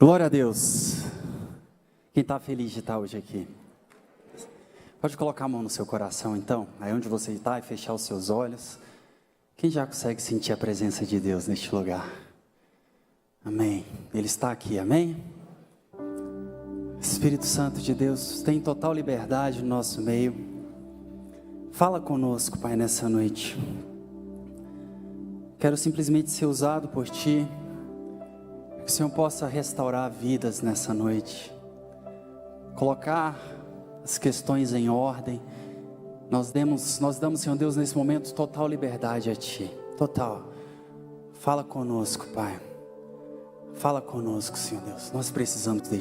Glória a Deus. Quem está feliz de estar hoje aqui? Pode colocar a mão no seu coração então, aí onde você está, e fechar os seus olhos. Quem já consegue sentir a presença de Deus neste lugar? Amém. Ele está aqui, amém? Espírito Santo de Deus, tem total liberdade no nosso meio. Fala conosco, Pai, nessa noite. Quero simplesmente ser usado por Ti, que o Senhor possa restaurar vidas nessa noite, colocar as questões em ordem. Nós damos, Senhor Deus, nesse momento, total liberdade a Ti, total. Fala conosco, Pai, fala conosco, Senhor Deus, nós precisamos de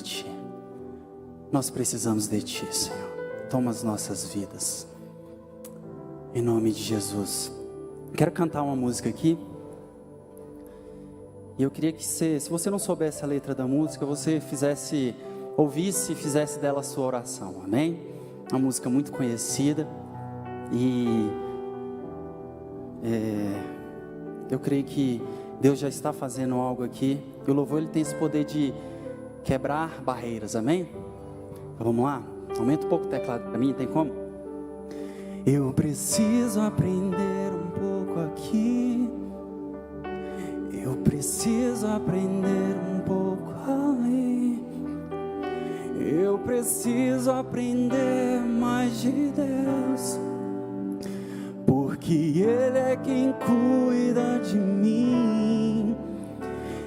Ti, Senhor. Toma as nossas vidas, em nome de Jesus. Quero cantar uma música aqui. E eu queria que se você não soubesse a letra da música, você ouvisse e fizesse dela a sua oração, amém? Uma música muito conhecida. E eu creio que Deus já está fazendo algo aqui. E o louvor, ele tem esse poder de quebrar barreiras, amém? Então vamos lá? Aumenta um pouco o teclado para mim, tem como? Eu preciso aprender um pouco aqui. Eu preciso aprender um pouco ali. Eu preciso aprender mais de Deus, porque Ele é quem cuida de mim.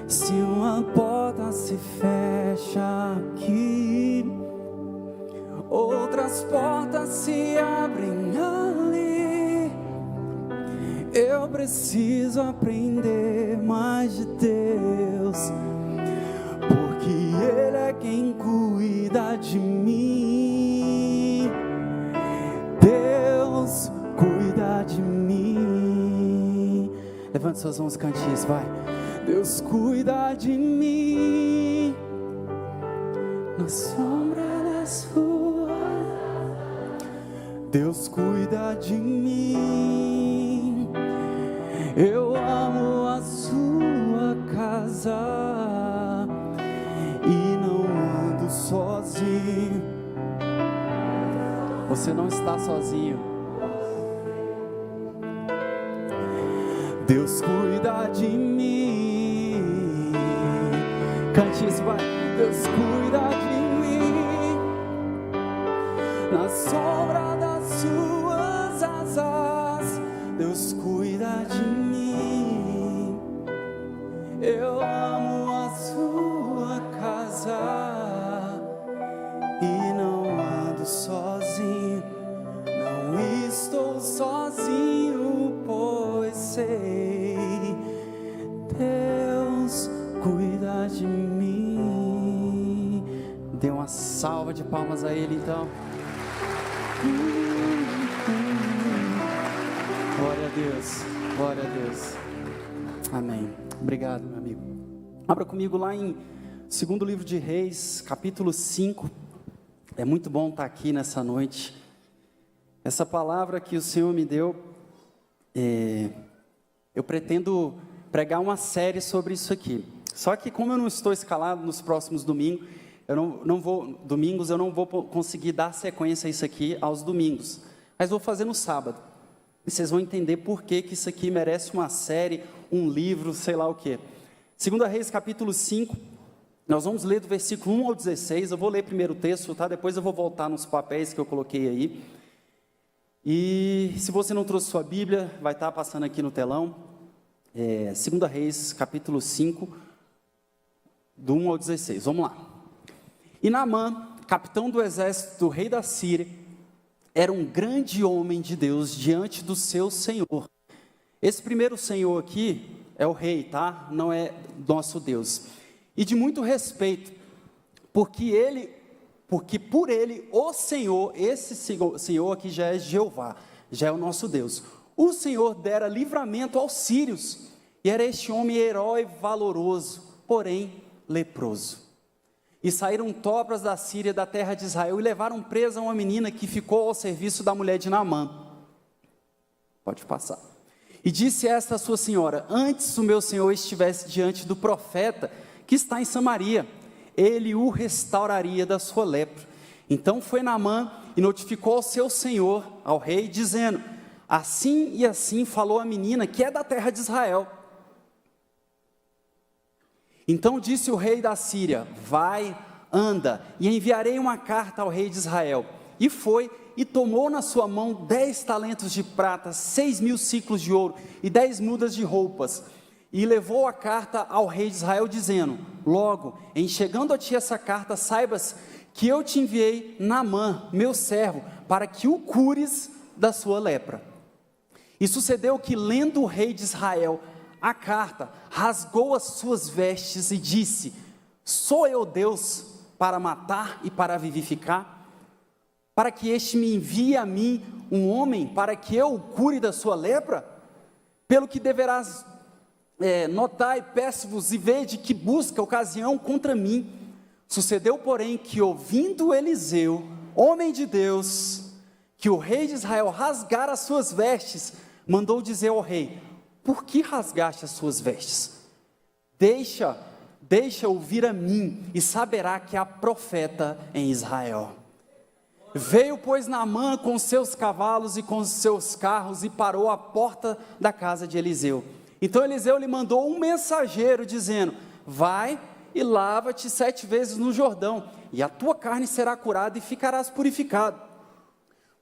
Se uma porta se fecha aqui, outras portas se abrem ali. Eu preciso aprender mais de Deus, porque Ele é quem cuida de mim. Deus cuida de mim. Levante suas mãos, cante isso, vai. Deus cuida de mim na sombra da sua. Deus cuida de mim. Eu amo a sua casa e não ando sozinho. Você não está sozinho. Deus cuida de mim. Cante isso, vai. Deus cuida de mim na sombra das suas asas. Deus cuida de mim. Eu amo a sua casa e não ando sozinho. Não estou sozinho, pois sei, Deus cuida de mim. Dê uma salva de palmas a Ele então. Glória a Deus, glória a Deus. Amém. Obrigado, meu amigo. Abra comigo lá em 2º livro de Reis, capítulo 5. É muito bom estar aqui nessa noite. Essa palavra que o Senhor me deu, eu pretendo pregar uma série sobre isso aqui. Só que como eu não estou escalado nos próximos domingos, eu não vou conseguir dar sequência a isso aqui aos domingos. Mas vou fazer no sábado. E vocês vão entender por que isso aqui merece uma série, um livro, sei lá o quê. 2 Reis, capítulo 5, nós vamos ler do versículo 1 ao 16. Eu vou ler primeiro o texto, tá? Depois eu vou voltar nos papéis que eu coloquei aí. E se você não trouxe sua Bíblia, vai estar passando aqui no telão. 2 Reis, capítulo 5, do 1 ao 16. Vamos lá. E Naamã, capitão do exército do rei da Síria, era um grande homem de Deus diante do seu Senhor. Esse primeiro Senhor aqui é o rei, tá? Não é nosso Deus. E de muito respeito, porque por ele, o Senhor, esse Senhor aqui já é Jeová, já é o nosso Deus. O Senhor dera livramento aos sírios, e era este homem herói valoroso, porém leproso. E saíram topras da Síria, da terra de Israel, e levaram presa uma menina que ficou ao serviço da mulher de Naamã. Pode passar. E disse esta a sua senhora: antes o meu senhor estivesse diante do profeta que está em Samaria, ele o restauraria da sua lepra. Então foi Naamã e notificou ao seu senhor, ao rei, dizendo: assim e assim falou a menina que é da terra de Israel. Então disse o rei da Síria: vai, anda, e enviarei uma carta ao rei de Israel. E foi, e tomou na sua mão 10 talentos de prata, 6.000 siclos de ouro e 10 mudas de roupas. E levou a carta ao rei de Israel, dizendo: logo, em chegando a ti essa carta, saibas que eu te enviei Naamã, meu servo, para que o cures da sua lepra. E sucedeu que, lendo o rei de Israel a carta, rasgou as suas vestes e disse: sou eu Deus para matar e para vivificar? Para que este me envie a mim um homem, para que eu o cure da sua lepra? Pelo que deverás notai, peço-vos e vede que busca ocasião contra mim. Sucedeu, porém, que ouvindo Eliseu, homem de Deus, que o rei de Israel rasgara as suas vestes, mandou dizer ao rei: por que rasgaste as suas vestes? Deixa ouvir a mim, e saberá que há profeta em Israel. Veio, pois, Naamã com seus cavalos e com seus carros, e parou à porta da casa de Eliseu. Então Eliseu lhe mandou um mensageiro, dizendo: vai e lava-te 7 vezes no Jordão, e a tua carne será curada e ficarás purificado.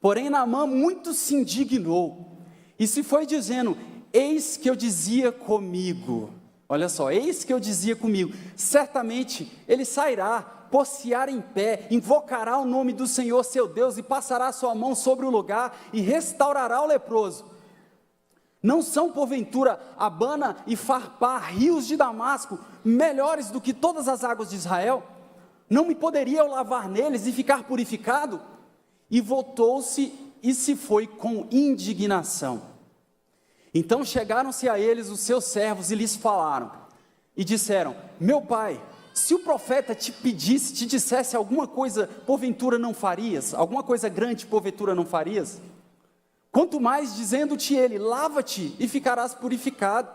Porém Naamã muito se indignou, e se foi dizendo: eis que eu dizia comigo, olha só, eis que eu dizia comigo, certamente ele sairá, possear em pé, invocará o nome do Senhor seu Deus, e passará a sua mão sobre o lugar, e restaurará o leproso. Não são porventura Abana e Farpá, rios de Damasco, melhores do que todas as águas de Israel? Não me poderia eu lavar neles e ficar purificado? E voltou-se e se foi com indignação. Então chegaram-se a eles os seus servos e lhes falaram, e disseram: meu pai, se o profeta te pedisse, te dissesse alguma coisa, porventura não farias? Alguma coisa grande, porventura não farias? Quanto mais dizendo-te ele: lava-te e ficarás purificado.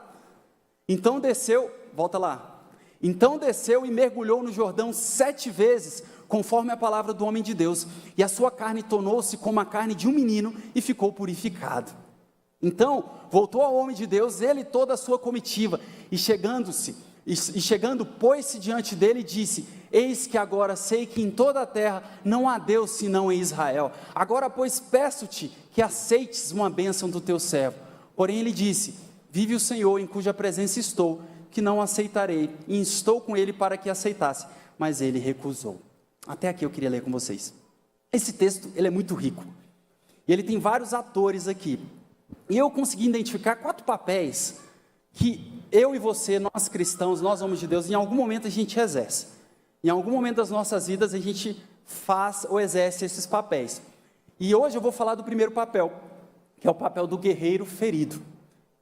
Então desceu, volta lá. Então desceu e mergulhou no Jordão 7 vezes, conforme a palavra do homem de Deus, e a sua carne tornou-se como a carne de um menino, e ficou purificado. Então voltou ao homem de Deus, ele e toda a sua comitiva, e chegando, pôs-se diante dele e disse: eis que agora sei que em toda a terra não há Deus senão em Israel. Agora, pois, peço-te que aceites uma bênção do teu servo. Porém ele disse: vive o Senhor, em cuja presença estou, que não aceitarei. E instou com ele para que aceitasse, mas ele recusou. Até aqui eu queria ler com vocês. Esse texto, ele é muito rico, e ele tem vários atores aqui, e eu consegui identificar 4 papéis que eu e você, nós cristãos, nós homens de Deus, em algum momento a gente exerce. Em algum momento das nossas vidas a gente faz ou exerce esses papéis. E hoje eu vou falar do primeiro papel, que é o papel do guerreiro ferido.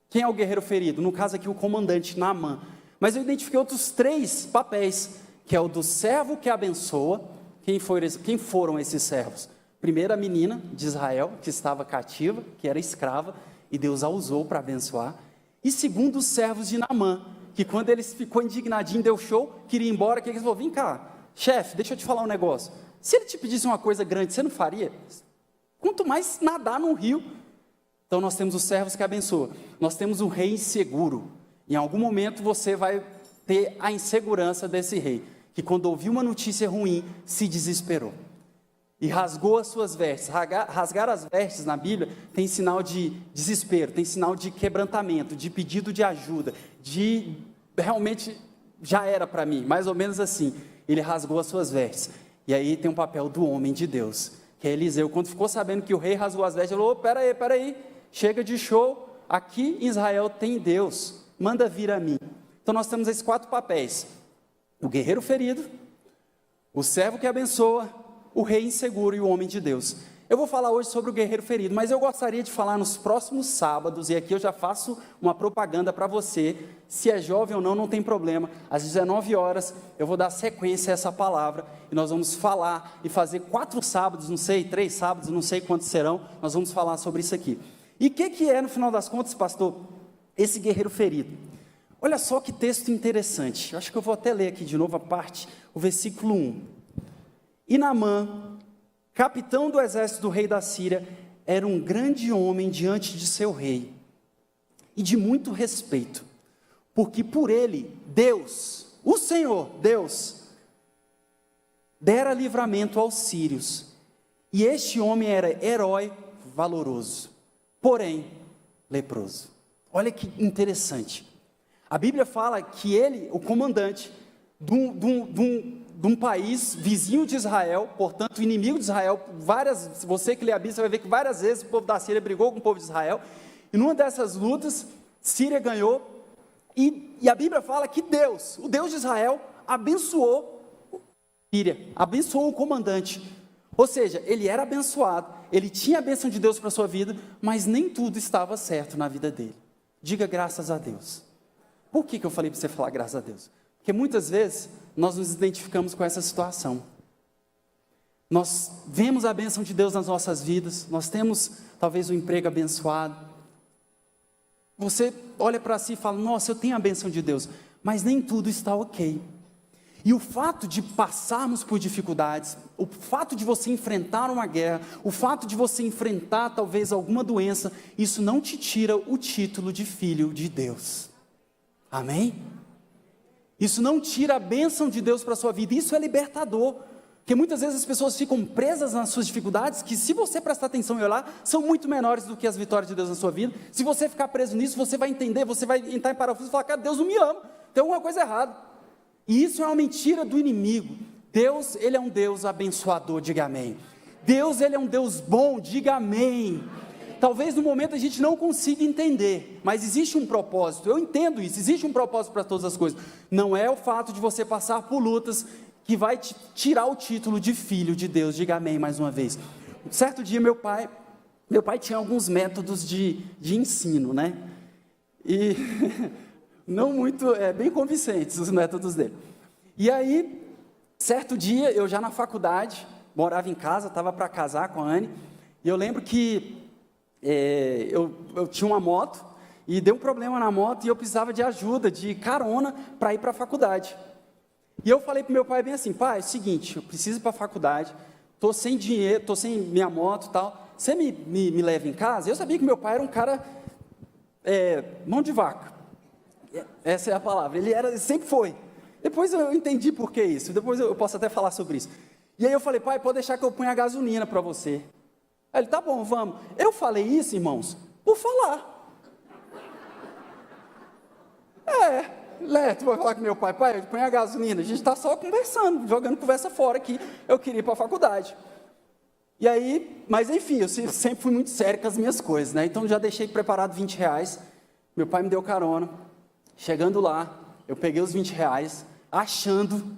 Quem é o guerreiro ferido? No caso aqui, o comandante Naamã. Mas eu identifiquei outros 3 papéis, que é o do servo que abençoa. Quem foram esses servos? Primeiro, a menina de Israel, que estava cativa, que era escrava, e Deus a usou para abençoar. E segundo, os servos de Naamã, que quando ele ficou indignadinho, deu show, queria ir embora, que ele falou: vem cá, chefe, deixa eu te falar um negócio. Se ele te pedisse uma coisa grande, você não faria? Quanto mais nadar num rio. Então nós temos os servos que abençoam. Nós temos um rei inseguro. Em algum momento você vai ter a insegurança desse rei, que quando ouviu uma notícia ruim, se desesperou. E rasgou as suas vestes. Rasgar as vestes na Bíblia tem sinal de desespero, tem sinal de quebrantamento, de pedido de ajuda, de realmente já era para mim, mais ou menos assim. Ele rasgou as suas vestes. E aí tem um papel do homem de Deus, que é Eliseu. Quando ficou sabendo que o rei rasgou as vestes, ele falou: peraí, chega de show, aqui em Israel tem Deus, manda vir a mim. Então nós temos esses 4 papéis: o guerreiro ferido, o servo que abençoa, o rei inseguro e o homem de Deus. Eu vou falar hoje sobre o guerreiro ferido, mas eu gostaria de falar nos próximos sábados, e aqui eu já faço uma propaganda para você, se é jovem ou não, não tem problema, às 19 horas eu vou dar sequência a essa palavra, e nós vamos falar e fazer 4 sábados, não sei, 3 sábados, não sei quantos serão, nós vamos falar sobre isso aqui. E o que é, no final das contas, pastor, esse guerreiro ferido? Olha só que texto interessante, eu acho que eu vou até ler aqui de novo o versículo 1. E Naamã, capitão do exército do rei da Síria, era um grande homem diante de seu rei, e de muito respeito, porque por ele, Deus, o Senhor, Deus, dera livramento aos sírios, e este homem era herói valoroso, porém leproso. Olha que interessante, a Bíblia fala que ele, o comandante de um país vizinho de Israel, portanto inimigo de Israel, você que lê a Bíblia, você vai ver que várias vezes o povo da Síria brigou com o povo de Israel, e numa dessas lutas, Síria ganhou, e a Bíblia fala que Deus, o Deus de Israel, abençoou Síria, abençoou o comandante, ou seja, ele era abençoado, ele tinha a bênção de Deus para a sua vida, mas nem tudo estava certo na vida dele. Diga graças a Deus. Por que eu falei para você falar graças a Deus? Porque muitas vezes nós nos identificamos com essa situação. Nós vemos a bênção de Deus nas nossas vidas, nós temos talvez um emprego abençoado. Você olha para si e fala, nossa, eu tenho a bênção de Deus, mas nem tudo está ok. E o fato de passarmos por dificuldades, o fato de você enfrentar uma guerra, o fato de você enfrentar talvez alguma doença, isso não te tira o título de filho de Deus. Amém? Isso não tira a bênção de Deus para a sua vida, isso é libertador, porque muitas vezes as pessoas ficam presas nas suas dificuldades, que se você prestar atenção e olhar, são muito menores do que as vitórias de Deus na sua vida. Se você ficar preso nisso, você vai entender, você vai entrar em parafuso e falar, cara, Deus não me ama, tem alguma coisa errada, e isso é uma mentira do inimigo. Deus, ele é um Deus abençoador, diga amém. Deus, ele é um Deus bom, diga amém. Talvez no momento a gente não consiga entender, mas existe um propósito, eu entendo isso, existe um propósito para todas as coisas, não é o fato de você passar por lutas, que vai te tirar o título de filho de Deus, diga amém mais uma vez. Um certo dia meu pai tinha alguns métodos de ensino, né, e não muito, bem convincentes os métodos dele, e aí, certo dia, eu já na faculdade, morava em casa, estava para casar com a Anne, e eu lembro que eu tinha uma moto, e deu um problema na moto, e eu precisava de ajuda, de carona, para ir para a faculdade. E eu falei para o meu pai bem assim, pai, é o seguinte, eu preciso ir para a faculdade, estou sem dinheiro, estou sem minha moto e tal, você me leva em casa? Eu sabia que meu pai era um cara, mão de vaca, essa é a palavra, ele sempre foi. Depois eu entendi por que isso, depois eu posso até falar sobre isso. E aí eu falei, pai, pode deixar que eu ponha a gasolina para você. Aí ele, tá bom, vamos. Eu falei isso, irmãos, por falar. Tu vai falar com meu pai, põe a gasolina, a gente está só conversando, jogando conversa fora aqui, eu queria ir para a faculdade. E aí, mas enfim, eu sempre fui muito sério com as minhas coisas, né? Então já deixei preparado R$20, meu pai me deu carona, chegando lá, eu peguei os R$20, achando,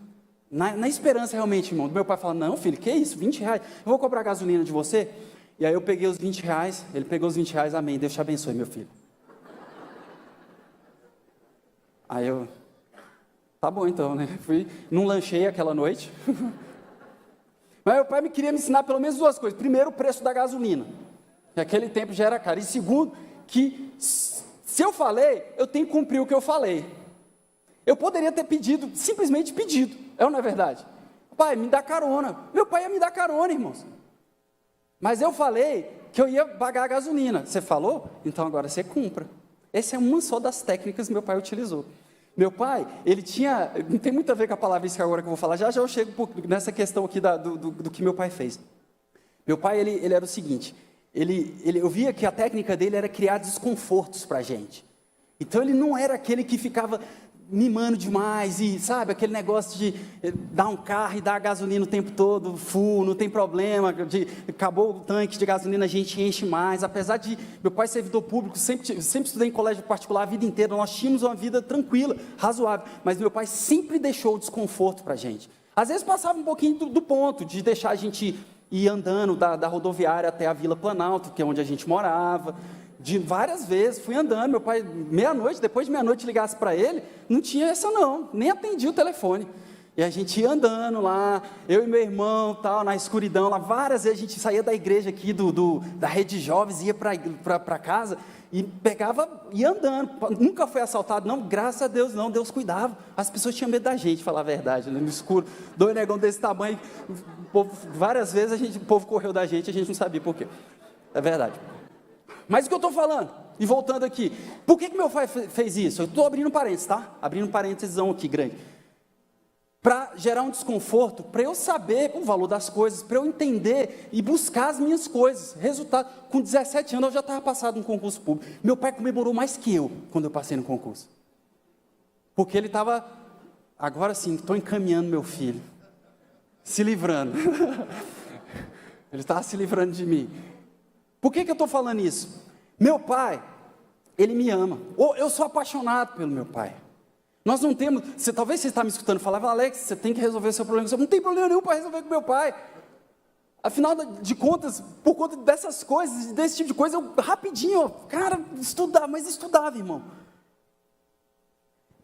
na esperança realmente, irmão, do meu pai falar, não filho, que isso, R$20, eu vou cobrar gasolina de você? E aí eu peguei os R$20, ele pegou os R$20, amém, Deus te abençoe, meu filho. Aí eu, tá bom então, né, não lanchei aquela noite, mas meu pai queria me ensinar pelo menos duas coisas, primeiro o preço da gasolina, que naquele tempo já era caro, e segundo, que se eu falei, eu tenho que cumprir o que eu falei, eu poderia ter pedido, simplesmente pedido, não é verdade? Pai, me dá carona, meu pai ia me dar carona, irmãos, mas eu falei que eu ia pagar a gasolina, você falou? Então agora você cumpra. Essa é uma só das técnicas que meu pai utilizou. Meu pai, ele tinha, não tem muito a ver com a palavra isso que agora que eu vou falar, já eu chego nessa questão aqui do que meu pai fez. Meu pai, ele era o seguinte, eu via que a técnica dele era criar desconfortos para a gente. Então ele não era aquele que ficava mimando demais, e sabe, aquele negócio de dar um carro e dar gasolina o tempo todo, full, não tem problema, acabou o tanque de gasolina, a gente enche mais, apesar de meu pai ser servidor público, sempre estudei em colégio particular a vida inteira, nós tínhamos uma vida tranquila, razoável, mas meu pai sempre deixou o desconforto para a gente, às vezes passava um pouquinho do ponto, de deixar a gente ir andando da rodoviária até a Vila Planalto, que é onde a gente morava, de várias vezes, fui andando, meu pai, depois de meia-noite ligasse para ele, não tinha essa não, nem atendia o telefone, E a gente ia andando lá, eu e meu irmão, tal, na escuridão, lá várias vezes a gente saía da igreja aqui, da rede de jovens, ia para casa, e pegava, ia andando, nunca foi assaltado, não, graças a Deus não, Deus cuidava, as pessoas tinham medo da gente, falar a verdade, né? No escuro, dois negão desse tamanho, o povo, várias vezes o povo correu da gente, a gente não sabia por quê, é verdade. Mas o que eu estou falando, e voltando aqui, por que meu pai fez isso? Eu estou abrindo parênteses, tá? Abrindo parênteses aqui, grande. Para gerar um desconforto, para eu saber o valor das coisas, para eu entender e buscar as minhas coisas. Resultado, com 17 anos eu já estava passado no concurso público. Meu pai comemorou mais que eu, quando eu passei no concurso. Porque ele estava, agora sim, estou encaminhando meu filho, se livrando. Ele estava se livrando de mim. Por que eu estou falando isso? Meu pai, ele me ama. Eu sou apaixonado pelo meu pai. Nós não temos, talvez você está me escutando falar, Alex, você tem que resolver o seu problema. Não tem problema nenhum para resolver com meu pai. Afinal de contas, por conta dessas coisas, desse tipo de coisa, eu rapidinho, cara, estudava, irmão.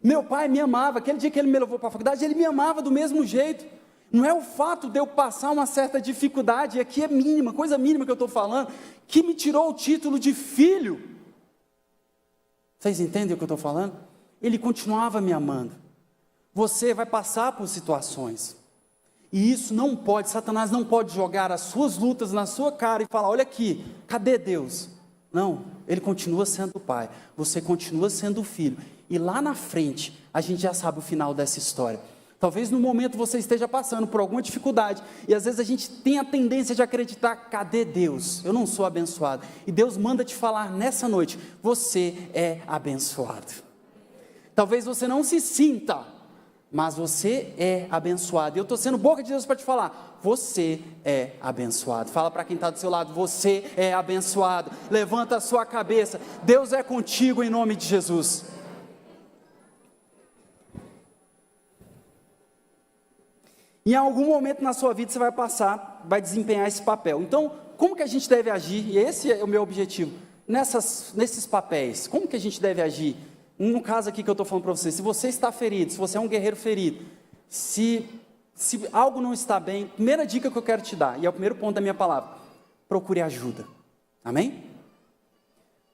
Meu pai me amava, aquele dia que ele me levou para a faculdade, ele me amava do mesmo jeito. Não é o fato de eu passar uma certa dificuldade, e aqui é mínima, coisa mínima que eu estou falando, que me tirou o título de filho. Vocês entendem o que eu estou falando? Ele continuava me amando. Você vai passar por situações. E isso não pode, Satanás não pode jogar as suas lutas na sua cara e falar, olha aqui, cadê Deus? Não, ele continua sendo o pai, você continua sendo o filho. E lá na frente, a gente já sabe o final dessa história. Talvez no momento você esteja passando por alguma dificuldade, e às vezes a gente tem a tendência de acreditar, cadê Deus? Eu não sou abençoado. E Deus manda te falar nessa noite, você é abençoado. Talvez você não se sinta, mas você é abençoado. E eu estou sendo boca de Deus para te falar, você é abençoado. Fala para quem está do seu lado, você é abençoado. Levanta a sua cabeça, Deus é contigo em nome de Jesus. Em algum momento na sua vida você vai passar, vai desempenhar esse papel. Então, como que a gente deve agir? E esse é o meu objetivo. Nesses papéis, como que a gente deve agir? No caso aqui que eu estou falando para você, se você está ferido, se você é um guerreiro ferido, se algo não está bem, primeira dica que eu quero te dar, e é o primeiro ponto da minha palavra, procure ajuda, amém?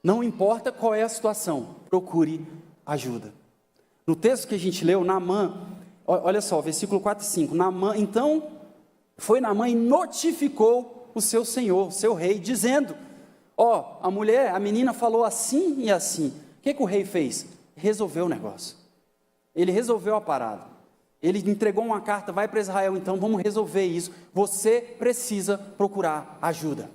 Não importa qual é a situação, procure ajuda. No texto que a gente leu, Naamã, olha só, versículo 4 e 5, então foi Naamã e notificou o seu senhor, o seu rei, dizendo, a menina falou assim e assim. O que o rei fez? Resolveu o negócio. Ele resolveu a parada. Ele entregou uma carta, vai para Israel, então vamos resolver isso. Você precisa procurar ajuda.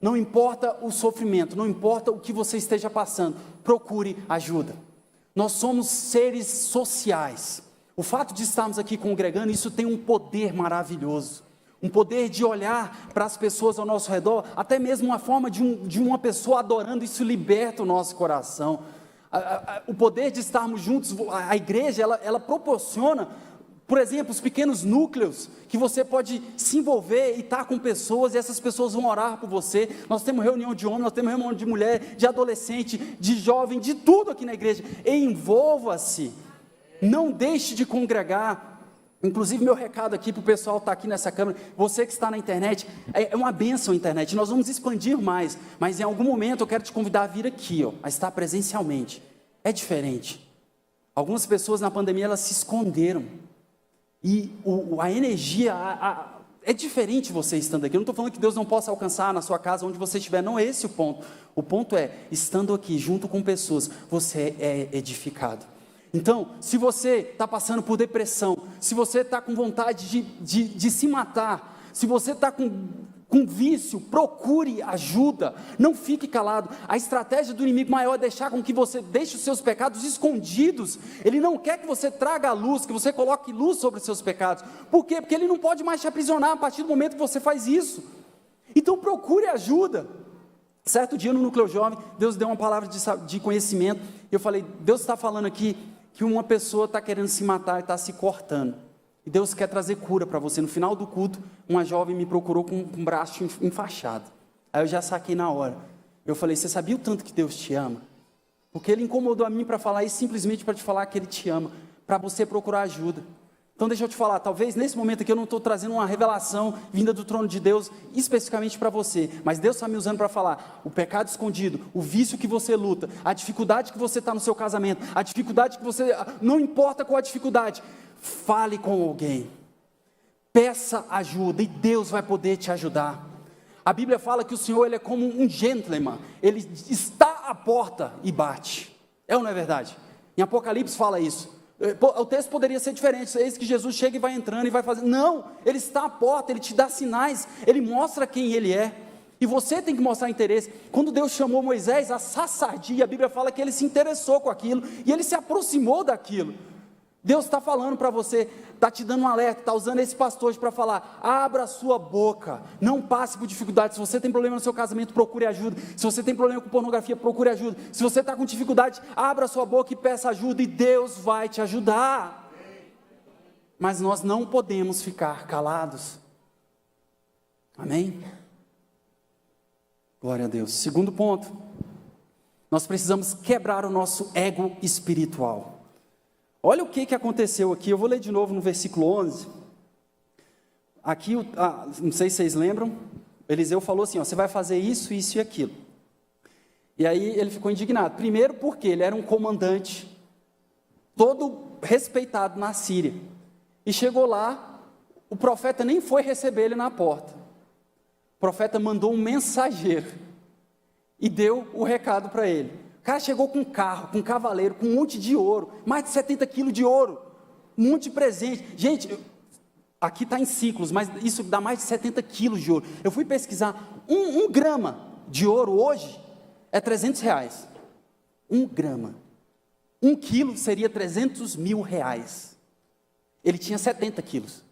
Não importa o sofrimento, não importa o que você esteja passando, procure ajuda. Nós somos seres sociais. O fato de estarmos aqui congregando, isso tem um poder maravilhoso. Um poder de olhar para as pessoas ao nosso redor, até mesmo uma forma de uma pessoa adorando, isso liberta o nosso coração. O poder de estarmos juntos, a igreja, ela proporciona, por exemplo, os pequenos núcleos, que você pode se envolver e estar com pessoas, e essas pessoas vão orar por você. Nós temos reunião de homem, nós temos reunião de mulher, de adolescente, de jovem, de tudo aqui na igreja. Envolva-se, não deixe de congregar. Inclusive meu recado aqui para o pessoal que está aqui nessa câmera, você que está na internet, é uma bênção a internet, nós vamos expandir mais, mas em algum momento eu quero te convidar a vir aqui, a estar presencialmente. É diferente. Algumas pessoas na pandemia, elas se esconderam, e a energia, é diferente você estando aqui. Eu não estou falando que Deus não possa alcançar na sua casa, onde você estiver, não é esse o ponto. O ponto é, estando aqui junto com pessoas, você é edificado. Então, se você está passando por depressão, se você está com vontade de se matar, se você está com vício, procure ajuda, não fique calado. A estratégia do inimigo maior é deixar com que você deixe os seus pecados escondidos. Ele não quer que você traga a luz, que você coloque luz sobre os seus pecados. Por quê? Porque ele não pode mais te aprisionar a partir do momento que você faz isso. Então procure ajuda. Certo dia no Núcleo Jovem, Deus deu uma palavra de conhecimento, e eu falei, Deus está falando aqui, que uma pessoa está querendo se matar e está se cortando, e Deus quer trazer cura para você. No final do culto, uma jovem me procurou com um braço enfaixado, aí eu já saquei na hora, eu falei, você sabia o tanto que Deus te ama? Porque Ele incomodou a mim para falar isso, simplesmente para te falar que Ele te ama, para você procurar ajuda. Então deixa eu te falar, talvez nesse momento aqui eu não estou trazendo uma revelação vinda do trono de Deus especificamente para você, mas Deus está me usando para falar, o pecado escondido, o vício que você luta, a dificuldade que você está no seu casamento, a dificuldade que você, não importa qual a dificuldade, fale com alguém, peça ajuda e Deus vai poder te ajudar. A Bíblia fala que o Senhor ele é como um gentleman, ele está à porta e bate, é ou não é verdade? Em Apocalipse fala isso. O texto poderia ser diferente, eis que Jesus chega e vai entrando e vai fazendo, não, ele está à porta, ele te dá sinais, ele mostra quem ele é, e você tem que mostrar interesse. Quando Deus chamou Moisés a saçardia, a Bíblia fala que ele se interessou com aquilo, e ele se aproximou daquilo. Deus está falando para você, está te dando um alerta, está usando esse pastor hoje para falar, abra a sua boca, não passe por dificuldade. Se você tem problema no seu casamento, procure ajuda. Se você tem problema com pornografia, procure ajuda. Se você está com dificuldade, abra a sua boca e peça ajuda e Deus vai te ajudar. Mas nós não podemos ficar calados. Amém? Glória a Deus. Segundo ponto, nós precisamos quebrar o nosso ego espiritual. Olha o que aconteceu aqui, eu vou ler de novo no versículo 11, aqui, não sei se vocês lembram, Eliseu falou assim, você vai fazer isso, isso e aquilo, e aí ele ficou indignado, primeiro porque ele era um comandante, todo respeitado na Síria, e chegou lá, o profeta nem foi receber ele na porta, o profeta mandou um mensageiro, e deu o recado para ele. O cara chegou com um carro, com um cavaleiro, com um monte de ouro, mais de 70 quilos de ouro, um monte de presente. Gente, aqui está em ciclos, mas isso dá mais de 70 quilos de ouro. Eu fui pesquisar, um grama de ouro hoje é R$300. 1 grama. 1 quilo seria R$300 mil. Ele tinha 70 quilos.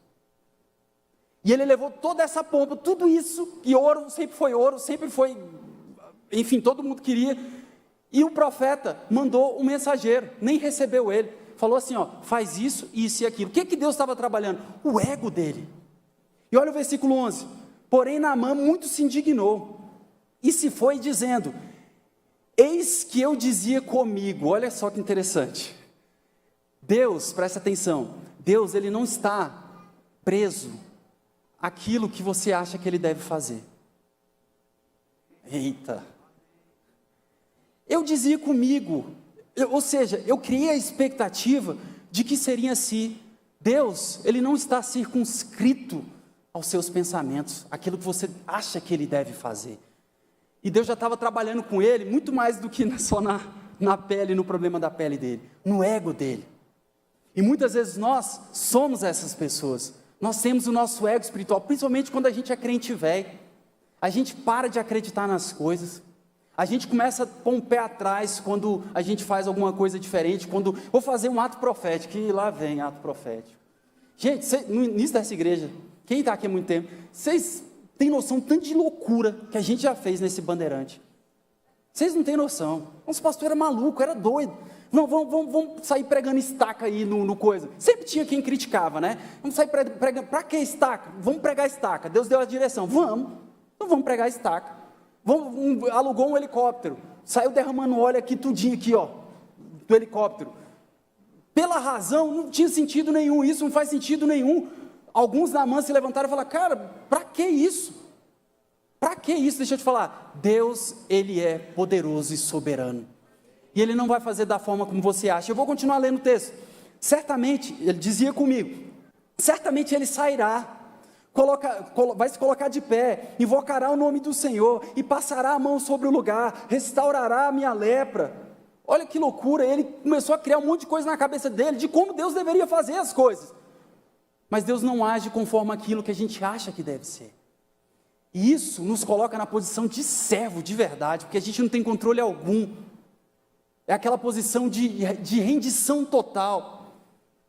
E ele levou toda essa pompa, tudo isso, e ouro, sempre foi, enfim, todo mundo queria. E o profeta mandou um mensageiro, nem recebeu ele, falou assim, faz isso, isso e aquilo. O que Deus estava trabalhando? O ego dele. E olha o versículo 11, porém Naamã muito se indignou, e se foi dizendo, eis que eu dizia comigo, olha só que interessante, Deus, presta atenção, Deus ele não está preso àquilo que você acha que ele deve fazer. Eita! Eu dizia comigo, ou seja, eu criei a expectativa de que seria assim. Deus, ele não está circunscrito aos seus pensamentos, aquilo que você acha que ele deve fazer. E Deus já estava trabalhando com ele, muito mais do que só na pele, no problema da pele dele, no ego dele. E muitas vezes nós somos essas pessoas, nós temos o nosso ego espiritual, principalmente quando a gente é crente velho, a gente para de acreditar nas coisas, a gente começa a pôr um pé atrás quando a gente faz alguma coisa diferente, quando vou fazer um ato profético, e lá vem ato profético. Gente, no início dessa igreja, quem está aqui há muito tempo, vocês têm noção tanto de loucura que a gente já fez nesse bandeirante. Vocês não têm noção. Nosso pastor era maluco, era doido. Não, vamos sair pregando estaca aí no coisa. Sempre tinha quem criticava, né? Vamos sair pregando, para que estaca? Vamos pregar estaca. Deus deu a direção, então vamos pregar estaca. Alugou um helicóptero, saiu derramando óleo aqui, tudinho aqui, do helicóptero. Pela razão, não tinha sentido nenhum, isso não faz sentido nenhum. Alguns na mão se levantaram e falaram, cara, para que isso? Para que isso? Deixa eu te falar, Deus, ele é poderoso e soberano. E ele não vai fazer da forma como você acha. Eu vou continuar lendo o texto. Certamente, ele dizia comigo, certamente ele sairá, vai se colocar de pé, invocará o nome do Senhor, e passará a mão sobre o lugar, restaurará a minha lepra. Olha que loucura, ele começou a criar um monte de coisa na cabeça dele, de como Deus deveria fazer as coisas. Mas Deus não age conforme aquilo que a gente acha que deve ser. E isso nos coloca na posição de servo de verdade, porque a gente não tem controle algum. É aquela posição de rendição total.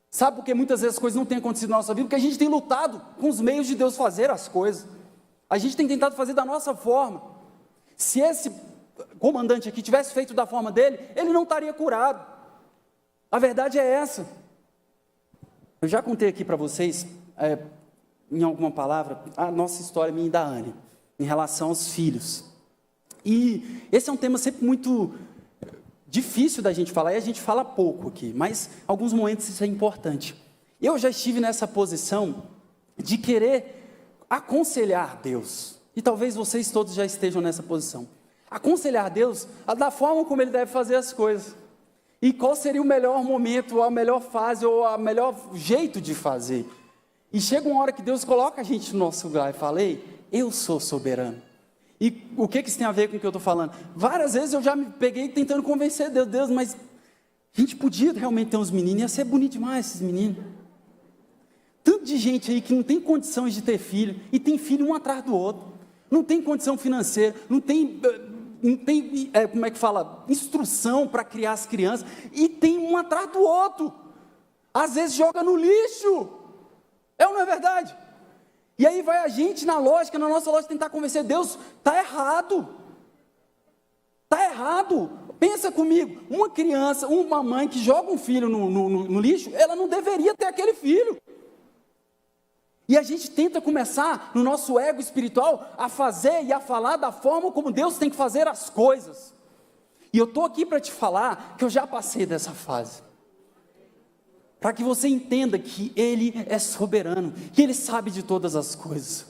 Sabe por que muitas vezes as coisas não têm acontecido na nossa vida? Porque a gente tem lutado com os meios de Deus fazer as coisas. A gente tem tentado fazer da nossa forma. Se esse comandante aqui tivesse feito da forma dele, ele não estaria curado. A verdade é essa. Eu já contei aqui para vocês, em alguma palavra, a nossa história, minha e da Anne, em relação aos filhos. E esse é um tema sempre muito difícil da gente falar, e a gente fala pouco aqui, mas em alguns momentos isso é importante. Eu já estive nessa posição de querer aconselhar Deus. E talvez vocês todos já estejam nessa posição. Aconselhar Deus da forma como Ele deve fazer as coisas. E qual seria o melhor momento, ou a melhor fase, ou o melhor jeito de fazer. E chega uma hora que Deus coloca a gente no nosso lugar e fala: ei, eu sou soberano. E o que isso tem a ver com o que eu estou falando? Várias vezes eu já me peguei tentando convencer Deus, mas a gente podia realmente ter uns meninos, ia ser bonito demais esses meninos. Tanto de gente aí que não tem condições de ter filho, e tem filho um atrás do outro, não tem condição financeira, não tem como é que fala, instrução para criar as crianças, e tem um atrás do outro, às vezes joga no lixo, é ou não é verdade? E aí vai a gente na nossa lógica tentar convencer Deus, está errado, pensa comigo, uma criança, uma mãe que joga um filho no lixo, ela não deveria ter aquele filho. E a gente tenta começar, no nosso ego espiritual, a fazer e a falar da forma como Deus tem que fazer as coisas. E eu estou aqui para te falar que eu já passei dessa fase. Para que você entenda que Ele é soberano, que Ele sabe de todas as coisas.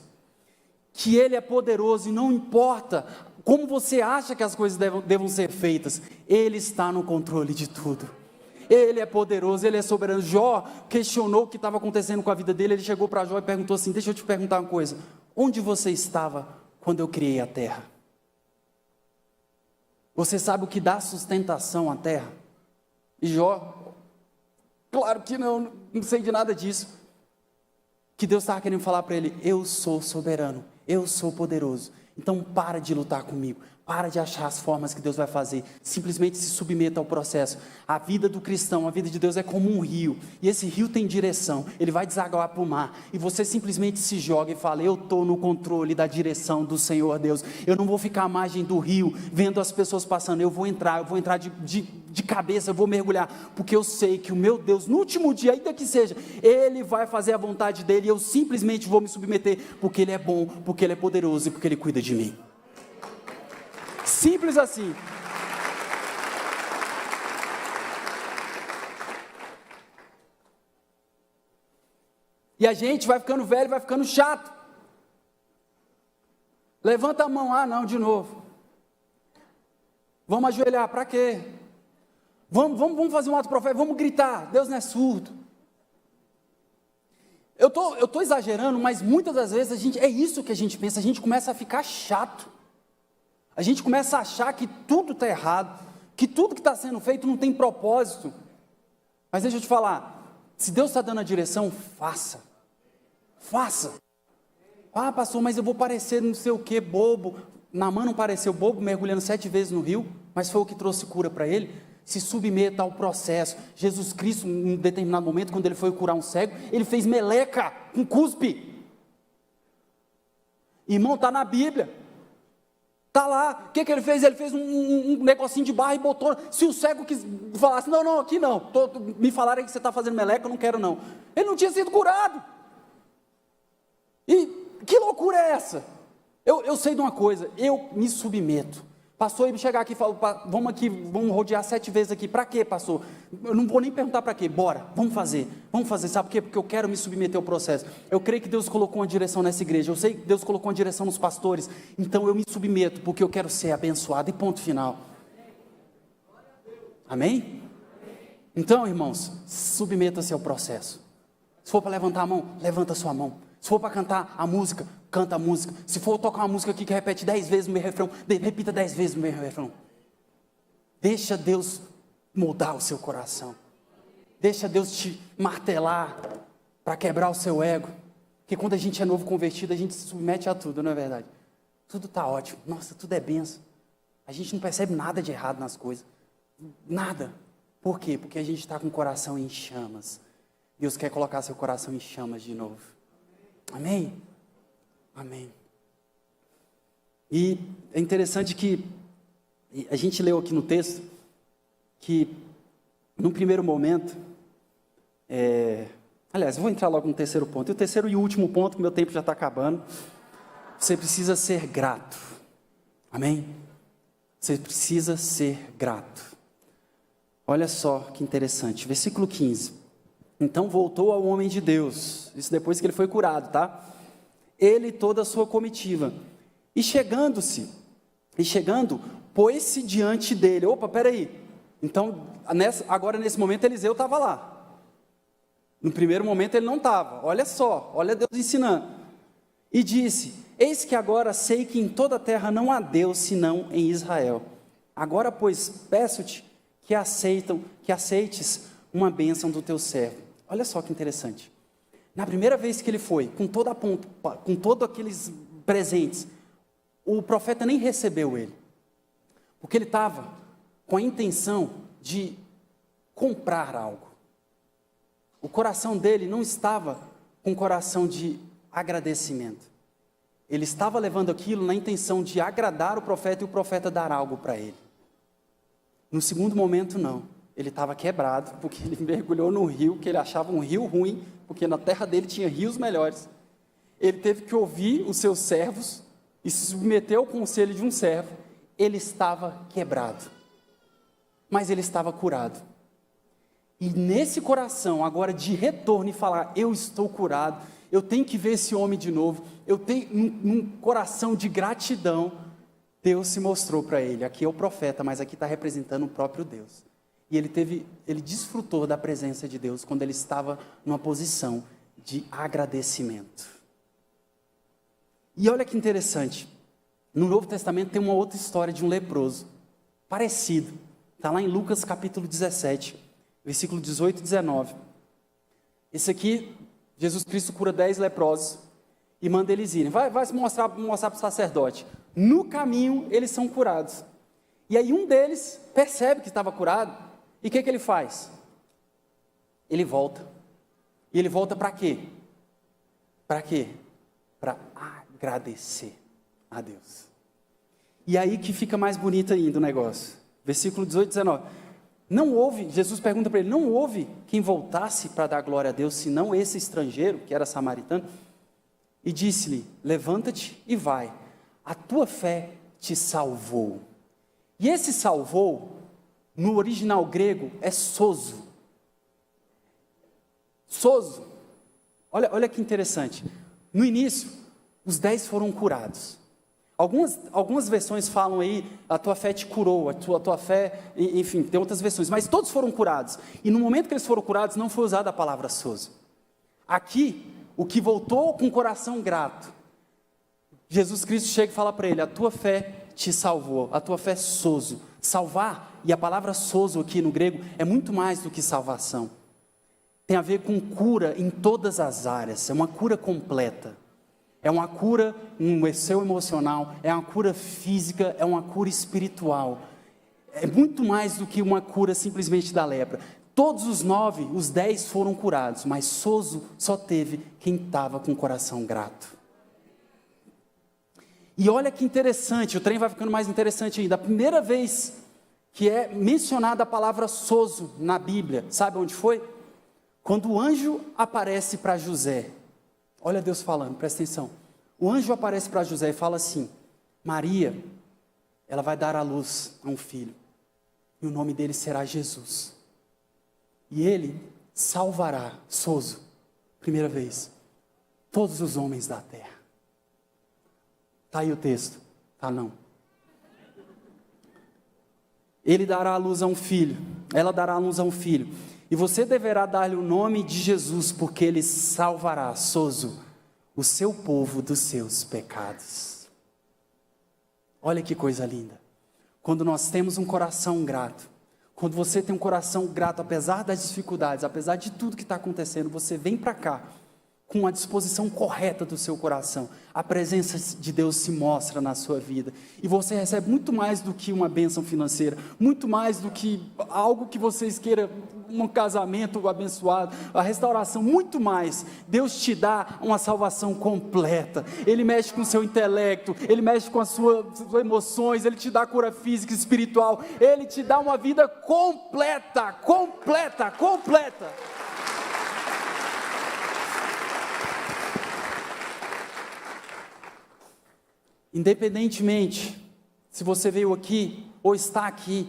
Que Ele é poderoso e não importa como você acha que as coisas devam ser feitas, Ele está no controle de tudo. Ele é poderoso, Ele é soberano. Jó questionou o que estava acontecendo com a vida dele. Ele chegou para Jó e perguntou assim: deixa eu te perguntar uma coisa, onde você estava quando eu criei a terra? Você sabe o que dá sustentação à terra? E Jó, claro que não sei de nada disso. Que Deus estava querendo falar para ele: eu sou soberano, eu sou poderoso. Então para de lutar comigo, para de achar as formas que Deus vai fazer, simplesmente se submeta ao processo. A vida do cristão, a vida de Deus é como um rio, e esse rio tem direção, ele vai desaguar para o mar, e você simplesmente se joga e fala: eu estou no controle da direção do Senhor Deus, eu não vou ficar à margem do rio, vendo as pessoas passando, eu vou entrar de cabeça, eu vou mergulhar, porque eu sei que o meu Deus, no último dia, ainda que seja, Ele vai fazer a vontade dEle, e eu simplesmente vou me submeter, porque Ele é bom, porque Ele é poderoso, e porque Ele cuida de mim. Simples assim. E a gente vai ficando velho, vai ficando chato. Levanta a mão, não, de novo. Vamos ajoelhar, para quê? Vamos fazer um ato profético, vamos gritar, Deus não é surdo. Eu tô exagerando, mas muitas das vezes é isso que a gente pensa, a gente começa a ficar chato. A gente começa a achar que tudo está errado, que tudo que está sendo feito não tem propósito. Mas deixa eu te falar, se Deus está dando a direção, faça. Pastor, mas eu vou parecer não sei o que, bobo. Naamã não pareceu bobo, mergulhando 7 vezes no rio, mas foi o que trouxe cura para ele. Se submeta ao processo. Jesus Cristo, em um determinado momento, quando ele foi curar um cego, ele fez meleca com cuspe. Irmão, está na Bíblia. Está lá, o que ele fez? Ele fez um negocinho de barra e botou. Se o cego falasse: não, aqui não, me falaram que você está fazendo meleca, eu não quero não. Ele não tinha sido curado. E que loucura é essa? Eu sei de uma coisa, eu me submeto. Pastor, ele chegar aqui e falar: vamos rodear 7 vezes aqui. Para quê, pastor? Eu não vou nem perguntar para quê, bora, vamos fazer, sabe por quê? Porque eu quero me submeter ao processo. Eu creio que Deus colocou uma direção nessa igreja, eu sei que Deus colocou uma direção nos pastores, então eu me submeto, porque eu quero ser abençoado, e ponto final. Amém? Então, irmãos, submeta-se ao processo. Se for para levantar a mão, levanta a sua mão. Se for para cantar a música, canta a música. Se for tocar uma música aqui que repete 10 vezes o meu refrão, repita 10 vezes o meu refrão. Deixa Deus moldar o seu coração. Deixa Deus te martelar para quebrar o seu ego. Porque quando a gente é novo convertido, a gente se submete a tudo, não é verdade? Tudo está ótimo. Nossa, tudo é bênção. A gente não percebe nada de errado nas coisas. Nada. Por quê? Porque a gente está com o coração em chamas. Deus quer colocar seu coração em chamas de novo. Amém? Amém. E é interessante que a gente leu aqui no texto que, num primeiro momento, aliás, eu vou entrar logo no terceiro ponto. E o terceiro e último ponto, que meu tempo já está acabando. Você precisa ser grato. Amém? Você precisa ser grato. Olha só que interessante. Versículo 15. Então voltou ao homem de Deus, isso depois que ele foi curado, tá? Ele e toda a sua comitiva, e chegando, pôs-se diante dele. Opa, peraí, então, agora nesse momento Eliseu estava lá, no primeiro momento ele não estava, olha só, olha Deus ensinando, e disse: eis que agora sei que em toda a terra não há Deus senão em Israel, agora pois peço-te que aceites uma bênção do teu servo. Olha só que interessante, na primeira vez que ele foi, com todos aqueles presentes, o profeta nem recebeu ele, porque ele estava com a intenção de comprar algo. O coração dele não estava com coração de agradecimento, ele estava levando aquilo na intenção de agradar o profeta e o profeta dar algo para ele. No segundo momento não, ele estava quebrado, porque ele mergulhou no rio, que ele achava um rio ruim, porque na terra dele tinha rios melhores. Ele teve que ouvir os seus servos, e se submeteu ao conselho de um servo. Ele estava quebrado, mas ele estava curado, e nesse coração, agora de retorno, e falar: eu estou curado, eu tenho que ver esse homem de novo, eu tenho um coração de gratidão, Deus se mostrou para ele. Aqui é o profeta, mas aqui está representando o próprio Deus, e ele desfrutou da presença de Deus, quando ele estava numa posição de agradecimento. E olha que interessante, no Novo Testamento tem uma outra história de um leproso, parecido, está lá em Lucas capítulo 17, versículo 18 e 19, esse aqui, Jesus Cristo cura 10 leprosos, e manda eles irem, vai mostrar para o sacerdote, no caminho eles são curados, e aí um deles percebe que estava curado, e o que ele faz? Ele volta, e ele volta para quê? Para quê? Para agradecer a Deus. E aí que fica mais bonito ainda o negócio, versículo 18 e 19, não houve, Jesus pergunta para ele, não houve quem voltasse para dar glória a Deus, senão esse estrangeiro, que era samaritano, e disse-lhe: levanta-te e vai, a tua fé te salvou. E esse salvou, no original grego, é sozo. Sozo, olha que interessante, no início, os 10 foram curados. Algumas versões falam aí, a tua fé te curou, a tua fé, enfim, tem outras versões, mas todos foram curados, e no momento que eles foram curados, não foi usada a palavra sozo. Aqui, o que voltou com o coração grato, Jesus Cristo chega e fala para ele: a tua fé te salvou, a tua fé sozo. Salvar, e a palavra sozo aqui no grego, é muito mais do que salvação, tem a ver com cura em todas as áreas, é uma cura completa. É uma cura no seu emocional, é uma cura física, é uma cura espiritual. É muito mais do que uma cura simplesmente da lepra. Todos os 9, os 10 foram curados, mas sozo só teve quem estava com o coração grato. E olha que interessante, o trem vai ficando mais interessante ainda. A primeira vez que é mencionada a palavra sozo na Bíblia, sabe onde foi? Quando o anjo aparece para José. Olha Deus falando, presta atenção. O anjo aparece para José e fala assim: Maria, ela vai dar à luz a um filho, e o nome dele será Jesus, e ele salvará, sozo, primeira vez, todos os homens da terra. Está aí o texto, tá não? Ele dará à luz a um filho, ela dará à luz a um filho, e você deverá dar-lhe o nome de Jesus, porque ele salvará, sozo, o seu povo dos seus pecados. Olha que coisa linda, quando nós temos um coração grato, quando você tem um coração grato, apesar das dificuldades, apesar de tudo que está acontecendo, você vem para cá, com a disposição correta do seu coração, a presença de Deus se mostra na sua vida, e você recebe muito mais do que uma bênção financeira, muito mais do que algo que vocês queiram, um casamento abençoado, a restauração, muito mais. Deus te dá uma salvação completa, Ele mexe com o seu intelecto, Ele mexe com as suas emoções, Ele te dá cura física e espiritual, Ele te dá uma vida completa, completa, completa. Independentemente, se você veio aqui, ou está aqui,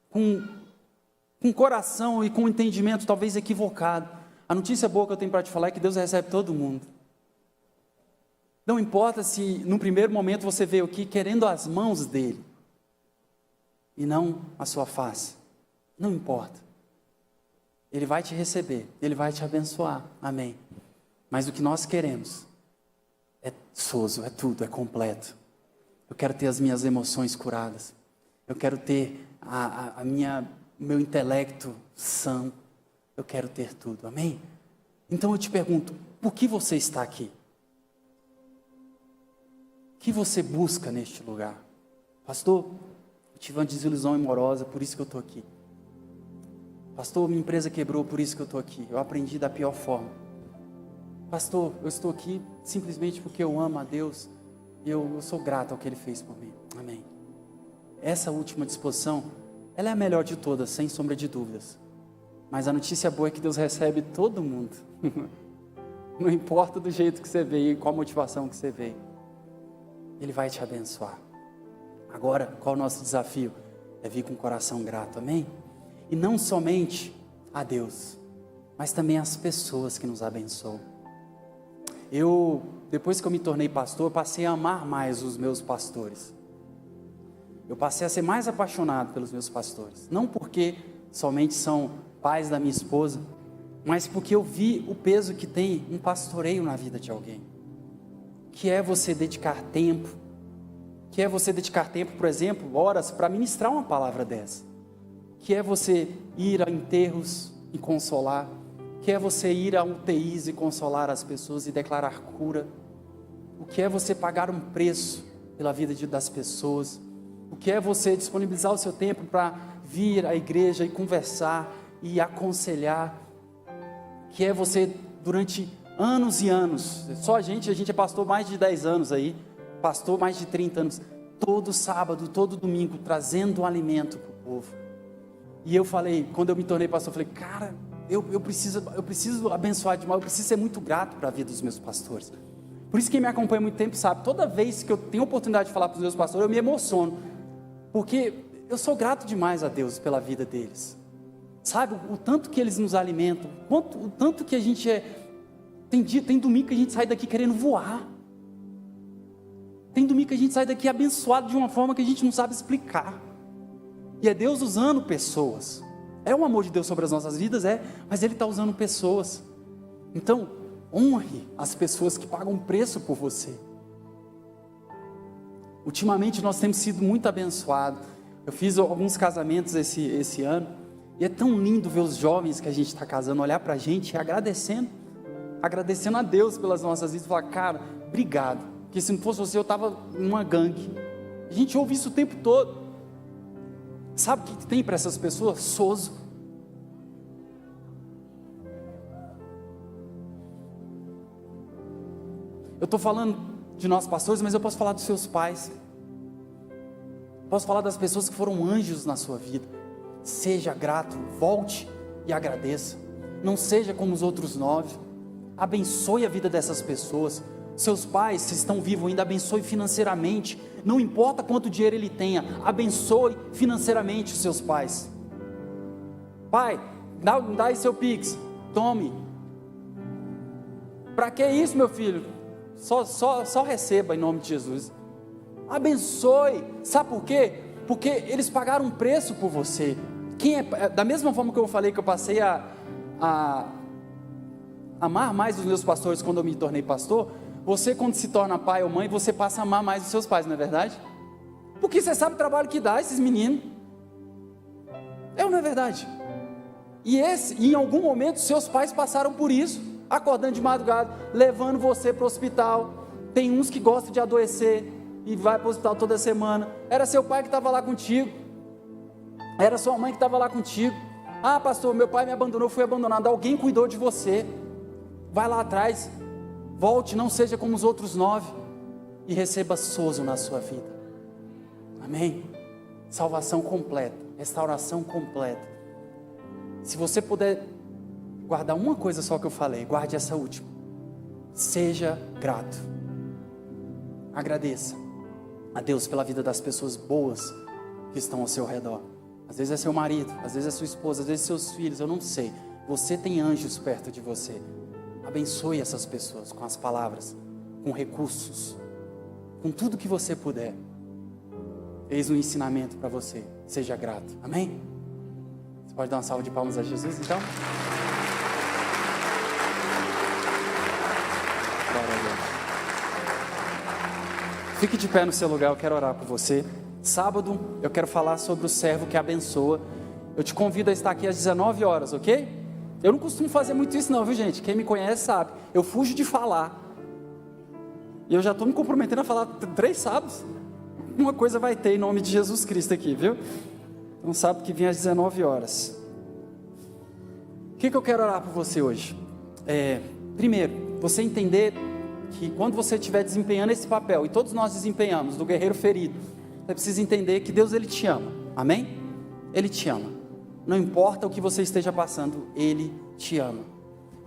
com coração e com entendimento talvez equivocado, A notícia boa que eu tenho para te falar é que Deus recebe todo mundo. Não importa se no primeiro momento você veio aqui querendo as mãos dele e não a sua face. Não importa. Ele vai te receber, ele vai te abençoar. Amém. Mas o que nós queremos é sozo, é tudo, é completo. Eu quero ter as minhas emoções curadas. Eu quero ter meu intelecto são. Eu quero ter tudo. Amém? Então eu te pergunto, por que você está aqui? O que você busca neste lugar? Pastor, eu tive uma desilusão amorosa, por isso que eu estou aqui. Pastor, minha empresa quebrou, por isso que eu estou aqui. Eu aprendi da pior forma. Pastor, eu estou aqui simplesmente porque eu amo a Deus e eu sou grato ao que Ele fez por mim. Amém. Essa última disposição, ela é a melhor de todas, sem sombra de dúvidas. Mas a notícia boa é que Deus recebe todo mundo. Não importa do jeito que você veio e qual motivação que você veio. Ele vai te abençoar. Agora, qual é o nosso desafio? É vir com o coração grato, amém? E não somente a Deus, mas também as pessoas que nos abençoam. Depois que eu me tornei pastor, eu passei a amar mais os meus pastores. Eu passei a ser mais apaixonado pelos meus pastores. Não porque somente são pais da minha esposa, mas porque eu vi o peso que tem um pastoreio na vida de alguém. Que é você dedicar tempo. Que é você dedicar tempo, por exemplo, horas para ministrar uma palavra dessa. Que é você ir a enterros e consolar. Que é você ir a UTIs e consolar as pessoas e declarar cura. O que é você pagar um preço pela vida das pessoas. O que é você disponibilizar o seu tempo para vir à igreja e conversar e aconselhar. Que é você, durante anos e anos, só a gente é pastor mais de 10 anos aí, pastor mais de 30 anos, todo sábado, todo domingo, trazendo um alimento para o povo. E eu falei, quando eu me tornei pastor, eu falei, cara, eu preciso abençoar demais, eu preciso ser muito grato para a vida dos meus pastores. Por isso quem me acompanha há muito tempo sabe, toda vez que eu tenho a oportunidade de falar para os meus pastores, eu me emociono, porque eu sou grato demais a Deus pela vida deles. Sabe, o tanto que eles nos alimentam, o tanto que a gente tem domingo que a gente sai daqui querendo voar. Tem domingo que a gente sai daqui abençoado de uma forma que a gente não sabe explicar. E é Deus usando pessoas. É o amor de Deus sobre as nossas vidas, mas Ele está usando pessoas. Então, honre as pessoas que pagam preço por você. Ultimamente nós temos sido muito abençoados. Eu fiz alguns casamentos esse ano. E é tão lindo ver os jovens que a gente está casando olhar para a gente e agradecendo a Deus pelas nossas vidas. Falar, cara, obrigado. Porque se não fosse você, eu estava numa gangue. A gente ouve isso o tempo todo. Sabe o que tem para essas pessoas? Sozo. Eu estou falando de nós pastores, mas eu posso falar dos seus pais. Posso falar das pessoas que foram anjos na sua vida. Seja grato, volte e agradeça. Não seja como os outros 9. Abençoe a vida dessas pessoas. Seus pais, se estão vivos ainda, abençoe financeiramente. Não importa quanto dinheiro ele tenha, abençoe financeiramente os seus pais. Pai, dá aí seu Pix, tome. Para que isso, meu filho? Só receba em nome de Jesus. Abençoe. Sabe por quê? Porque eles pagaram um preço por você. Da mesma forma que eu falei que eu passei a amar mais os meus pastores quando eu me tornei pastor, você quando se torna pai ou mãe, você passa a amar mais os seus pais, não é verdade? Porque você sabe o trabalho que dá esses meninos. Ou não é verdade? E em algum momento seus pais passaram por isso, acordando de madrugada, levando você para o hospital. Tem uns que gostam de adoecer e vai para o hospital toda semana. Era seu pai que estava lá contigo, era sua mãe que estava lá contigo. Ah, pastor, meu pai me abandonou, fui abandonado. Alguém cuidou de você. Vai lá atrás, volte, não seja como os outros 9 e receba sozo na sua vida. Amém? Salvação completa, restauração completa. Se você puder guardar uma coisa só que eu falei, guarde essa última. Seja grato. Agradeça a Deus pela vida das pessoas boas que estão ao seu redor. Às vezes é seu marido, às vezes é sua esposa, às vezes seus filhos, eu não sei. Você tem anjos perto de você. Abençoe essas pessoas com as palavras, com recursos, com tudo que você puder. Eis um ensinamento para você. Seja grato. Amém? Você pode dar uma salva de palmas a Jesus, então? Glória a Deus. Fique de pé no seu lugar, eu quero orar por você. Sábado, eu quero falar sobre o servo que abençoa. Eu te convido a estar aqui às 19 horas, ok? Eu não costumo fazer muito isso não, viu gente? Quem me conhece sabe. Eu fujo de falar. E eu já estou me comprometendo a falar 3 sábados. Uma coisa vai ter em nome de Jesus Cristo aqui, viu? Então sábado que vem às 19 horas. O que eu quero orar por você hoje? Primeiro, você entender que quando você estiver desempenhando esse papel, e todos nós desempenhamos, do guerreiro ferido, você precisa entender que Deus, Ele te ama. Amém? Ele te ama. Não importa o que você esteja passando, Ele te ama.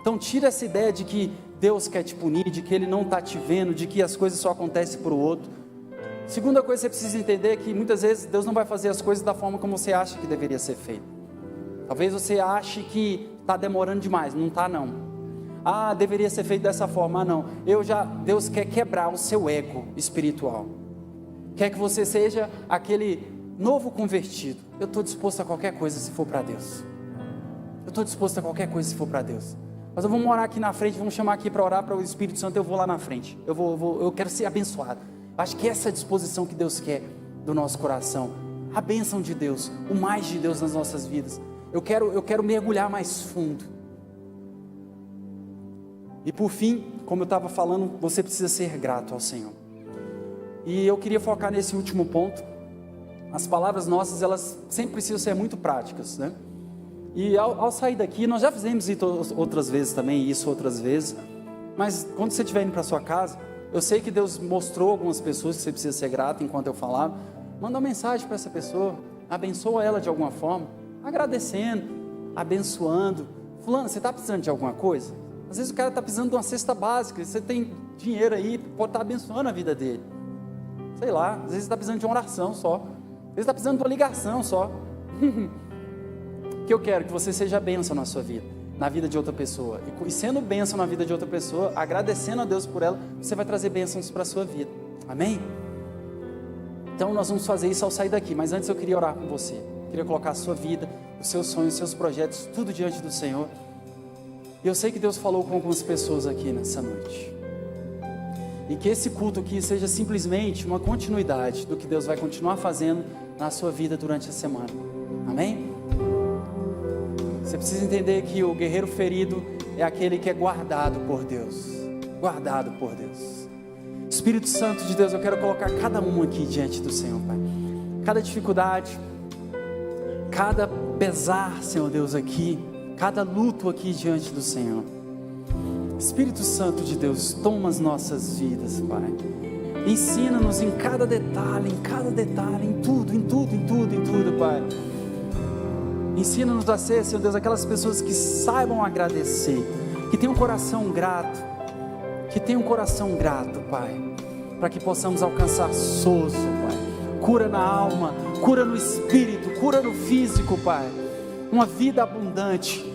Então tira essa ideia de que Deus quer te punir, de que Ele não está te vendo, de que as coisas só acontecem para o outro. Segunda coisa que você precisa entender é que muitas vezes Deus não vai fazer as coisas da forma como você acha que deveria ser feito. Talvez você ache que está demorando demais, não está não. Deveria ser feito dessa forma, não. Deus quer quebrar o seu ego espiritual. Quer que você seja aquele novo convertido. Eu estou disposto a qualquer coisa se for para Deus. Eu estou disposto a qualquer coisa se for para Deus. Mas eu vou orar aqui na frente, vamos chamar aqui para orar para o Espírito Santo, eu vou lá na frente. Eu quero ser abençoado. Acho que essa é a disposição que Deus quer do nosso coração. A bênção de Deus, o mais de Deus nas nossas vidas. Eu quero mergulhar mais fundo. E por fim, como eu estava falando, você precisa ser grato ao Senhor. E eu queria focar nesse último ponto. As palavras nossas, elas sempre precisam ser muito práticas, né? E ao sair daqui, nós já fizemos isso outras vezes também, mas quando você estiver indo para sua casa, eu sei que Deus mostrou algumas pessoas que você precisa ser grato enquanto eu falava. Manda uma mensagem para essa pessoa, abençoa ela de alguma forma, agradecendo, abençoando. Fulano, você está precisando de alguma coisa? Às vezes o cara está precisando de uma cesta básica, você tem dinheiro aí, pode estar abençoando a vida dele. Sei lá, às vezes está precisando de uma oração só, às vezes está precisando de uma ligação só. Que eu quero que você seja bênção na sua vida, na vida de outra pessoa. E sendo bênção na vida de outra pessoa, agradecendo a Deus por ela, você vai trazer bênçãos para a sua vida. Amém? Então nós vamos fazer isso ao sair daqui. Mas antes eu queria orar com você. Eu queria colocar a sua vida, os seus sonhos, os seus projetos, tudo diante do Senhor. E eu sei que Deus falou com algumas pessoas aqui nessa noite. E que esse culto aqui seja simplesmente uma continuidade do que Deus vai continuar fazendo na sua vida durante a semana. Amém? Você precisa entender que o guerreiro ferido é aquele que é guardado por Deus. Guardado por Deus. Espírito Santo de Deus, eu quero colocar cada um aqui diante do Senhor, Pai. Cada dificuldade, cada pesar, Senhor Deus, aqui, cada luto aqui diante do Senhor. Espírito Santo de Deus, toma as nossas vidas, Pai. Ensina-nos em cada detalhe, em tudo, Pai. Ensina-nos a ser, Senhor Deus, aquelas pessoas que saibam agradecer, que tenham um coração grato, Pai, para que possamos alcançar sozo, Pai, cura na alma, cura no espírito, cura no físico, Pai, uma vida abundante,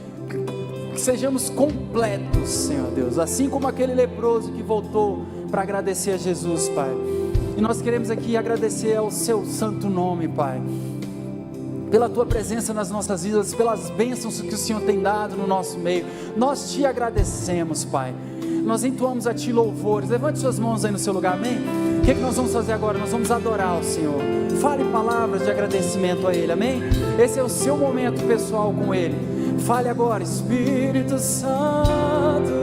que sejamos completos, Senhor Deus, assim como aquele leproso que voltou para agradecer a Jesus, Pai, e nós queremos aqui agradecer ao seu santo nome, Pai, pela tua presença nas nossas vidas, pelas bênçãos que o Senhor tem dado no nosso meio. Nós te agradecemos, Pai. Nós entoamos a ti louvores. Levante suas mãos aí no seu lugar, amém? O que nós vamos fazer agora? Nós vamos adorar o Senhor. Fale palavras de agradecimento a Ele, amém? Esse é o seu momento pessoal com Ele. Fale agora, Espírito Santo.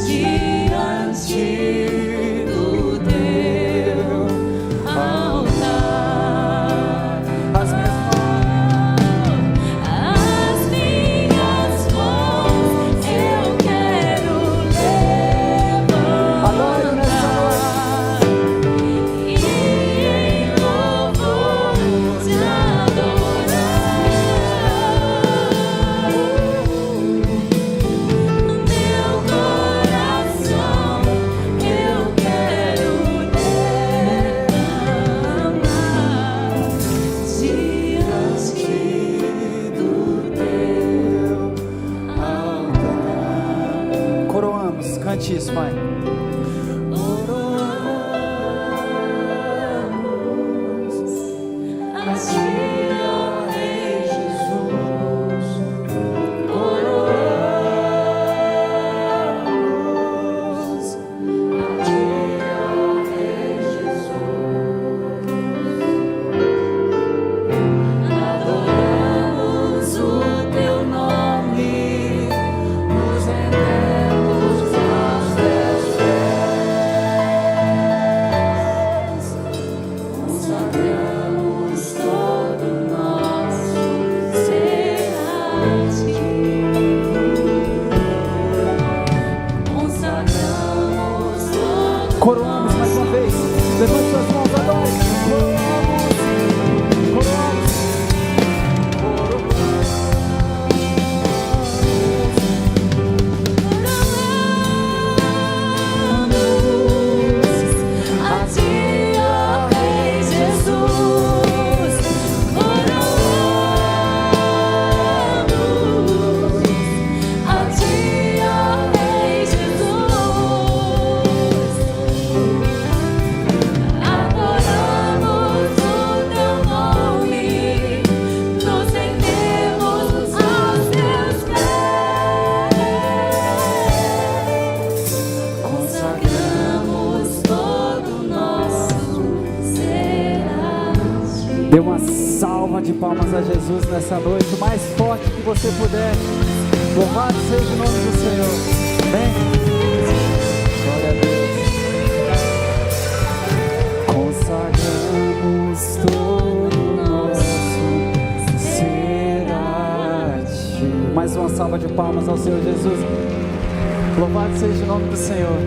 Diante do teu altar. Cante isso, Pai. Coroamos mais uma vez. Levante suas mãos, adore. Coroamos. A ti, ó Rei Jesus. Coroamos. A ti, ó Rei Jesus. Adoramos o teu nome, nos rendemos aos teus pés, consagramos todo o nosso ser a ti. Dê uma salva de palmas a Jesus nessa noite, o mais forte que você puder. Louvado seja o nome do Senhor. Amém? Glória a Deus. Consagramos todo o nosso ser a ti. Mais uma salva de palmas ao Senhor Jesus. Louvado seja o nome do Senhor.